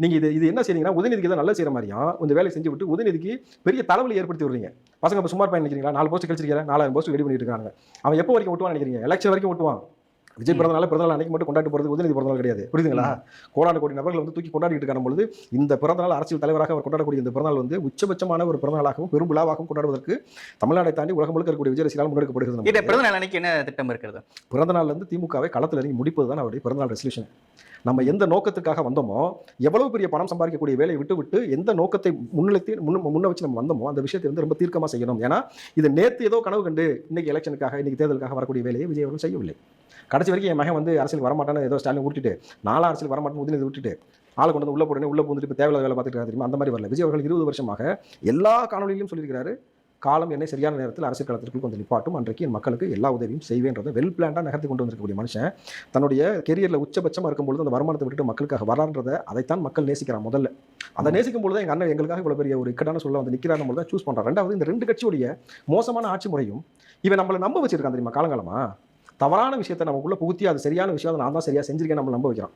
நீங்க இது என்ன செய்றீங்கன்னா, உதயநிதிக்கு ஏதோ நல்லது செய்யற மாரியும் இந்த வேலையை செஞ்சு விட்டு உதயநிதிக்கு பெரிய தலைவலி ஏற்படுத்தி விடுறீங்க. பசங்க இப்ப சும்மா இருப்பான்னு நினைக்கிறீங்களா? 4 போஸ்ட் கிழிச்சிருக்கீங்க, 4000 போஸ்ட் ரெடி பண்ணிட்டு இருக்காங்க. அவன் எப்போ வரைக்கும் ஒட்டுவான்னு நினைக்கிறீங்க? எலெக்ஷன் வரைக்கும் ஒட்டுவான். விஜய் பிறந்தநாள் அன்னைக்கு மட்டும் கொண்டாட்டு போறது உதயநிதி பிறந்தநாள் கிடையாது. புரியுதுங்களா? கோடான கோடி நபர்கள் வந்து தூக்கி கொண்டாடிட்டு இருக்கான பொழுது, இந்த பிறந்தநாள் அரசியல் தலைவராக அவர் கொண்டாடக்கூடிய இந்த பிறந்தநாள் வந்து உச்சபட்சமான ஒரு பிறந்தநாளாகவும் பெரும் விழாவாகவும் கொண்டாடுவதற்கு தமிழ்நாட்டை தாண்டி உலகம் முழுக்க இருக்கக்கூடிய விஜய் ரசிகர்களால் முன்னெடுக்கப்படுகிறது. இந்த பிறந்தநாள் அன்னைக்கு என்ன திட்டம் இருக்கிறது? பிறந்தநாள்ல இருந்து திமுகவை களத்தில் இறங்கி முடிப்பது தான் அவருடைய பிறந்தநாள் ரெசல்யூஷன். நம்ம எந்த நோக்கத்துக்காக வந்தோமோ, எவ்வளவு பெரிய பணம் சம்பாதிக்கக்கூடிய வேலையை விட்டு எந்த நோக்கத்தை முன்ன வச்சு நம்ம வந்தோமோ அந்த விஷயத்தை வந்து ரொம்ப தீர்க்கமா செய்யணும். ஏன்னா இது நேத்து ஏதோ கனவு கண்டு இன்னைக்கு எலெக்ஷனுக்காக இன்னைக்கு தேர்தலுக்காக வரக்கூடிய வேலையை விஜய் அவர்கள் செய்யவில்லை. கடைசி வரைக்கும் என் மகன் வந்து அரசியல் வரமாட்டான்னு ஏதோ ஸ்டாலின் விட்டுட்டு, நாலா அரசியல் வரமாட்டேன்னு உதயநிதி விட்டுட்டு, ஆளை கொண்டு வந்து உள்ள போடனே உள்ள பூந்துட்டு இப்போ தேவையில்லாத வேலை பார்த்துட்டு தெரியுமா, அந்த மாதிரி வரல. விஜய் அவர்கள் 20 வருஷமாக எல்லா காணொலியிலும் சொல்லியிருக்கிறாரு, காலம் என்னை சரியான நேரத்தில் அரசியல் களத்திற்குள் கொஞ்சம் நிப்பாட்டும், அன்றைக்கு என் மக்களுக்கு எல்லா உதவியும் செய்வேன்றதை வெல் பிளான்டாக நகர்த்தி கொண்டு வந்திருக்கக்கூடிய மனுஷன் தன்னுடைய கெரியரில் உச்சபட்சமாக இருக்கும்பொழுது அந்த வருமானத்தை விட்டுட்டு மக்களுக்காக வரான்றதை அதைத்தான் மக்கள் நேசிக்கிறான். முதல்ல அதை நேசிக்கும் பொழுது எங்கள் அண்ணன் எங்களுக்காக இவ்வளோ பெரிய ஒரு இக்கட்டான சொல்ல வந்து நிற்கிறார் தான் சூஸ் பண்ணுறான். ரெண்டாவது, இந்த 2 கட்சியுடைய மோசமான ஆட்சி முறையும் இவன் நம்மளை நம்ப வச்சிருக்கான் தெரியுமா? காலங்காலமா தவறான விஷயத்தை நமக்குள்ள புகுத்தி அது சரியான விஷயம், அதை நான் தான் சரியா செஞ்சிருக்கேன் நம்ம நம்ப வைக்கிறான்.